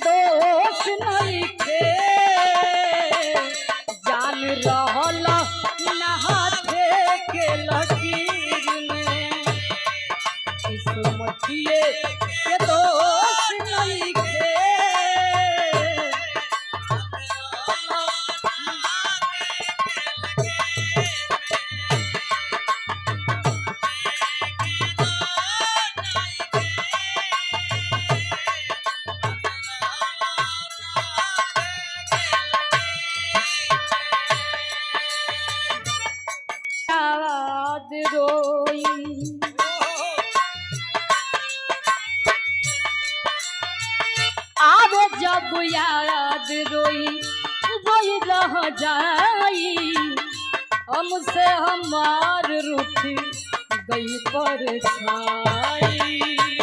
दोष नहीं खे जान रहल नहाथे के लकीर में किस्मतिए के दोष नहीं खे याद रोई आवे जब याद रोई रोई रह जाई हमसे हमार रूठ गई पर छाई।